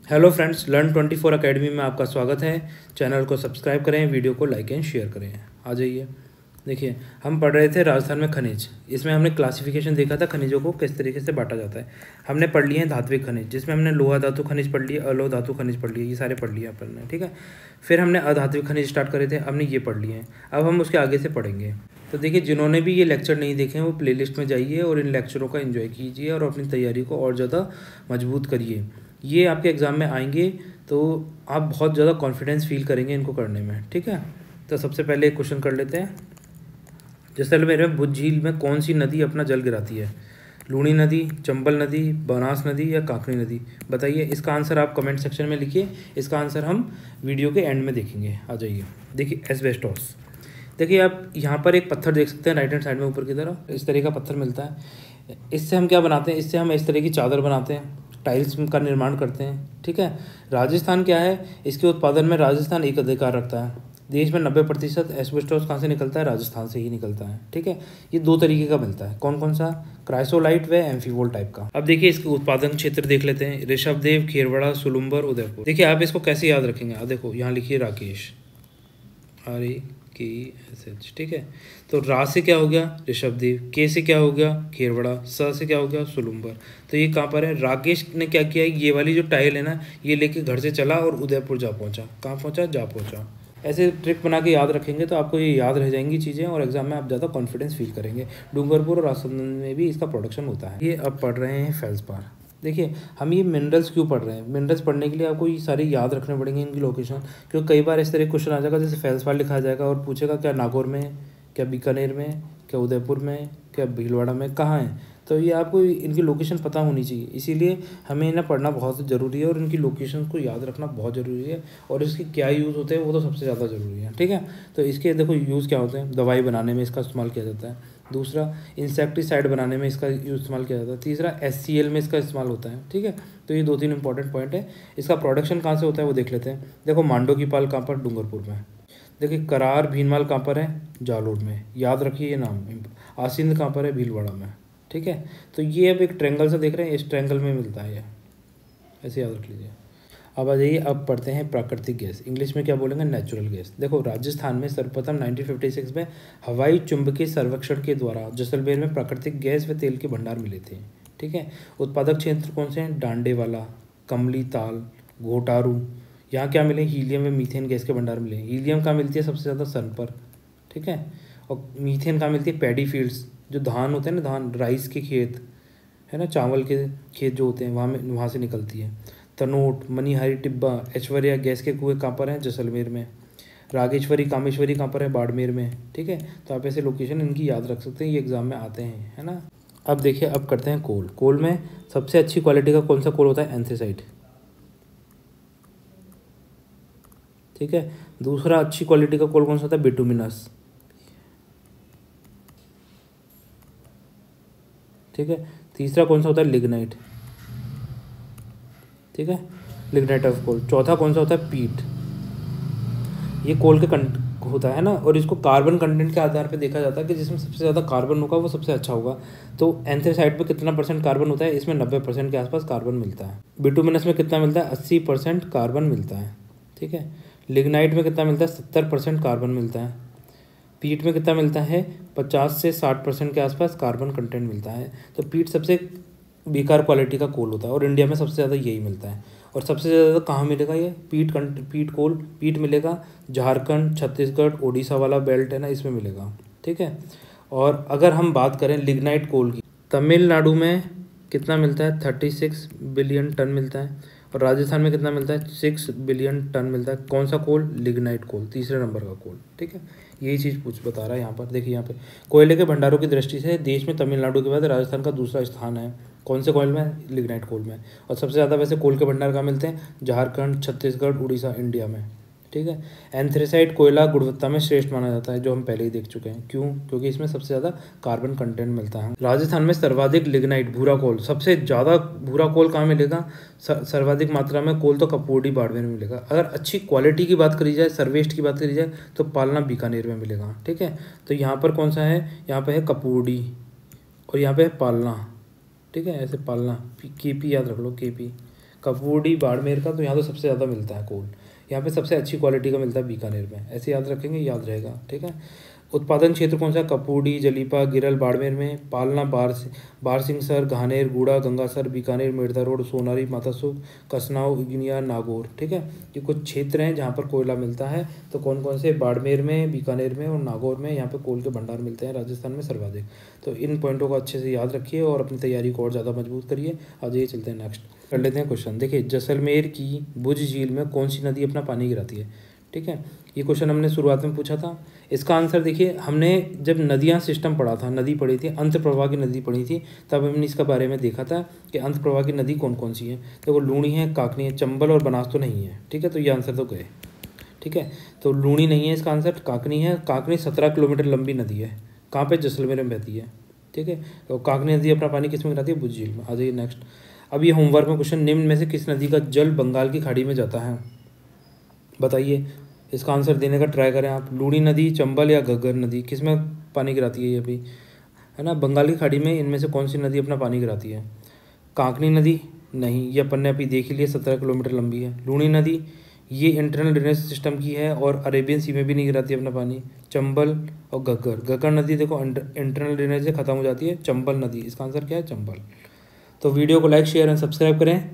Hello friends, Learn24 academy में आपका स्वागत है। चैनल को सब्सक्राइब करें, वीडियो को लाइक एंड शेयर करें। आ जाइए। देखिए, हम पढ़ रहे थे राजस्थान में खनिज। इसमें हमने क्लासिफिकेशन देखा था खनिजों को किस तरीके से बांटा जाता है। हमने पढ़ लिए हैं धात्विक खनिज, जिसमें हमने लोहा धातु खनिज पढ़ लिए, अलोह धातु खनिज पढ़ लिए, ये सारे पढ़ लिए अपन ने, ठीक है। फिर हमने अधात्विक खनिज स्टार्ट करे थे, हमने ये पढ़ लिए हैं। अब हम उसके आगे से पढ़ेंगे। तो देखिए, जिन्होंने भी ये लेक्चर नहीं देखे हैं वो प्लेलिस्ट में जाइए और इन लेक्चरों का एंजॉय कीजिए और अपनी तैयारी को और ज़्यादा मजबूत करिए। ये आपके एग्ज़ाम में आएंगे तो आप बहुत ज़्यादा कॉन्फिडेंस फील करेंगे इनको करने में, ठीक है। तो सबसे पहले एक क्वेश्चन कर लेते हैं। जैसलमेर में भुज झील में कौन सी नदी अपना जल गिराती है? लूणी नदी, चंबल नदी, बनास नदी या काकनी नदी? बताइए। इसका आंसर आप कमेंट सेक्शन में लिखिए। इसका आंसर हम वीडियो के एंड में देखेंगे। आ जाइए। देखिए, एस्बेस्टोस। देखिए, आप यहाँ पर एक पत्थर देख सकते हैं राइट हैंड साइड में ऊपर की तरफ। इस तरह का पत्थर मिलता है। इससे हम क्या बनाते हैं? इससे हम इस तरह की चादर बनाते हैं, टाइल्स का निर्माण करते हैं, ठीक है। राजस्थान क्या है, इसके उत्पादन में राजस्थान एक अधिकार रखता है। देश में 90% एस्बेस्टोस कहाँ से निकलता है? राजस्थान से ही निकलता है, ठीक है। ये दो तरीके का मिलता है। कौन कौन सा? क्राइसोलाइट व एम्फीवोल टाइप का। अब देखिए, इसके उत्पादन क्षेत्र देख लेते हैं। ऋषभदेव, खेरवड़ा, सुलुम्बर, उदयपुर। देखिए, आप इसको कैसे याद रखेंगे? देखो, यहाँ लिखिए राकेश, RAKESH, ठीक है। तो रा से क्या हो गया? ऋषभदेव। के से क्या हो गया? खेरवड़ा। स से क्या हो गया? सुलुम्बर। तो ये कहाँ पर है? राकेश ने क्या किया, ये वाली जो टाइल है ना, ये लेके घर से चला और उदयपुर जा पहुँचा। कहाँ पहुँचा? जा पहुँचा। ऐसे ट्रिक बना के याद रखेंगे तो आपको ये याद रह जाएंगी चीज़ें और एग्जाम में आप ज़्यादा कॉन्फिडेंस फील करेंगे। डूंगरपुर और राजसमंद में भी इसका प्रोडक्शन होता है। ये अब पढ़ रहे हैं फेल्सपार। देखिए, हम ये मिनरल्स क्यों पढ़ रहे हैं? मिनरल्स पढ़ने के लिए आपको ये सारे याद रखने पड़ेंगे, इनकी लोकेशन। क्योंकि कई बार इस तरह क्वेश्चन आ जाएगा, जैसे फेल्सपार लिखा जाएगा और पूछेगा क्या नागौर में, क्या बीकानेर में, क्या उदयपुर में, क्या भीलवाड़ा में, कहाँ है। तो ये आपको इनकी लोकेशन पता होनी चाहिए। इसीलिए हमें इन्हें पढ़ना बहुत ज़रूरी है और इनकी लोकेशन को याद रखना बहुत ज़रूरी है। और इसके क्या यूज़ होते हैं वो तो सबसे ज़्यादा ज़रूरी है, ठीक है। तो इसके देखो यूज़ क्या होते हैं। दवाई बनाने में इसका इस्तेमाल किया जाता है। दूसरा, इंसेक्टिसाइड बनाने में इसका इस्तेमाल किया जाता है। तीसरा, HCl में इसका इस्तेमाल होता है, ठीक है। तो ये 2-3 इंपॉर्टेंट पॉइंट है। इसका प्रोडक्शन कहाँ से होता है वो देख लेते हैं। देखो, मांडो की पाल कहाँ पर? डूंगरपुर में। देखिए, करार भीनमाल कहाँ पर है? जालोर में। याद रखिए ये नाम। आसिंद कहाँ पर है? भीलवाड़ा में, ठीक है। तो ये अब एक ट्रायंगल से देख रहे हैं, इस ट्रायंगल में मिलता है ये, ऐसे याद रख लीजिए। अब आ जाइए, अब पढ़ते हैं प्राकृतिक गैस। इंग्लिश में क्या बोलेंगे? Natural gas. देखो, राजस्थान में सर्वप्रथम 1956 में हवाई चुंबकीय सर्वेक्षण के द्वारा जैसलमेर में प्राकृतिक गैस व तेल के भंडार मिले थे, ठीक है। उत्पादक क्षेत्र कौन से हैं? डांडेवाला, कमली ताल, घोटारू। यहाँ क्या मिले? हीलियम व मीथेन गैस के भंडार मिले। हीलियम कहाँ मिलती है? सबसे ज़्यादा सन पर, ठीक है। और मीथेन कहाँ मिलती है? पैडी फील्ड्स, जो धान होते हैं ना, धान, राइस के खेत है ना, चावल के खेत जो होते हैं वहाँ से निकलती है। तनोट, मनिहारी टिब्बा, ऐश्वर्या गैस के कुएँ कहाँ पर हैं? जैसलमेर में। रागेश्वरी, कामेश्वरी कहाँ पर है? बाड़मेर में, ठीक है। तो आप ऐसे लोकेशन इनकी याद रख सकते हैं, ये एग्जाम में आते हैं, है ना। अब देखिए, अब करते हैं कोल। कोल में सबसे अच्छी क्वालिटी का कौन सा कोल होता है? एंथ्रेसाइट, ठीक है। दूसरा, अच्छी क्वालिटी का कोल कौन सा होता है? बिटुमिनस, ठीक है। तीसरा कौन सा होता है? लिग्नाइट, ठीक है। Lignite of coal. चौथा कौन सा होता है? पीट। ये कोल के होता है ना, और इसको कार्बन कंटेंट के आधार पे देखा जाता है कि जिसमें सबसे ज़्यादा कार्बन होगा वो सबसे अच्छा होगा। तो एंथ्रेसाइट में कितना % कार्बन होता है? इसमें 90% के आसपास कार्बन मिलता है। बिटुमिनस में कितना मिलता है? 80% कार्बन मिलता है, ठीक है। लिग्नाइट में कितना मिलता है? 70% कार्बन मिलता है। पीट में कितना मिलता है? 50 से 60% के आसपास कार्बन कंटेंट मिलता है। तो पीट सबसे बेकार क्वालिटी का कोल होता है और इंडिया में सबसे ज़्यादा यही मिलता है। और सबसे ज़्यादा कहाँ मिलेगा ये पीट कोल? पीट मिलेगा झारखंड, छत्तीसगढ़, उड़ीसा वाला बेल्ट है ना, इसमें मिलेगा, ठीक है। और अगर हम बात करें लिग्नाइट कोल की, तमिलनाडु में कितना मिलता है? 36 बिलियन टन मिलता है। और राजस्थान में कितना मिलता है? 6 बिलियन टन मिलता है। कौन सा कोल? लिग्नाइट कोल, तीसरे नंबर का कोल, ठीक है। यही चीज़ बता रहा है यहाँ पर। देखिए, यहाँ पे कोयले के भंडारों की दृष्टि से देश में तमिलनाडु के बाद राजस्थान का दूसरा स्थान है। कौन से कोयल में? लिग्नाइट कोल में। और सबसे ज़्यादा वैसे कोल के भंडार कहाँ मिलते हैं? झारखंड, छत्तीसगढ़, उड़ीसा, इंडिया में, ठीक है। एंथ्रेसाइट कोयला गुणवत्ता में श्रेष्ठ माना जाता है, जो हम पहले ही देख चुके हैं। क्यों? क्योंकि इसमें सबसे ज़्यादा कार्बन कंटेंट मिलता है। राजस्थान में सर्वाधिक लिग्नाइट भूरा कोल, सबसे ज़्यादा भूरा कोल कहाँ मिलेगा? सर्वाधिक मात्रा में कोल तो कपूर्डी, बाड़मेर में मिलेगा। अगर अच्छी क्वालिटी की बात करी जाए, सर्वेस्ट की बात करी जाए, तो पालना, बीकानेर में मिलेगा, ठीक है। तो यहाँ पर कौन सा है? यहाँ पर है कपूर्डी और यहाँ पे है पालना, ठीक है। ऐसे पालना, KP याद रख लो, KP कपूडी बाड़मेर का, तो यहाँ तो सबसे ज़्यादा मिलता है कोल। यहाँ पे सबसे अच्छी क्वालिटी का मिलता है बीकानेर में, ऐसे याद रखेंगे, याद रहेगा, ठीक है। उत्पादन क्षेत्र कौन सा? कपूडी, जलीपा, गिरल बाड़मेर में। पालना बारसिंगसर, घानेर, गूड़ा, गंगासर, बीकानेर, मेड़ता रोड, सोनारी, मातासुख, कसनाऊ, इग्निया, नागौर, ठीक है। ये कुछ क्षेत्र हैं जहाँ पर कोयला मिलता है। तो कौन कौन से? बाड़मेर में, बीकानेर में और नागौर में यहाँ पर कोल के भंडार मिलते हैं, राजस्थान में सर्वाधिक। तो इन पॉइंटों को अच्छे से याद रखिए और अपनी तैयारी को और ज़्यादा मजबूत करिए। आज ये चलते हैं नेक्स्ट कर लेते हैं क्वेश्चन। देखिए, जैसलमेर की भुज झील में कौन सी नदी अपना पानी गिराती है, ठीक है। ये क्वेश्चन हमने शुरुआत में पूछा था। इसका आंसर देखिए, हमने जब नदियाँ सिस्टम पढ़ा था, नदी पढ़ी थी, अंत प्रवाह की नदी पढ़ी थी, तब हमने इसके बारे में देखा था कि अंत प्रवाह की नदी कौन कौन सी है। तो वो लूणी है, काकनी है, चंबल और बनास तो नहीं है, ठीक है। तो ये आंसर तो गए, ठीक है। तो लूणी नहीं है इसका आंसर, काकनी है। काकनी 17 किलोमीटर लंबी नदी है। कहाँ पे? जैसलमेर में बहती है, ठीक है। तो काकनी नदी अपना पानी किस में गिराती है? भुज झील में। आ जाइए नेक्स्ट। अब ये होमवर्क में क्वेश्चन, निम्न में से किस नदी का जल बंगाल की खाड़ी में जाता है, बताइए। इसका आंसर देने का ट्राई करें आप। लूणी नदी, चंबल या घग्गर नदी, किस में पानी गिराती है ये अभी, है ना? बंगाल की खाड़ी में इनमें से कौन सी नदी अपना पानी गिराती है? कांकनी नदी नहीं, ये अपन ने अभी देख ही लिया, 17 किलोमीटर लंबी है। लूणी नदी ये इंटरनल ड्रेनेज सिस्टम की है और अरेबियन सी में भी नहीं गिराती अपना पानी। चंबल और घग्गर नदी देखो इंटरनल ड्रेनेज से खत्म हो जाती है। चंबल नदी, इसका आंसर क्या है? चंबल। तो वीडियो को लाइक, शेयर एंड सब्सक्राइब करें।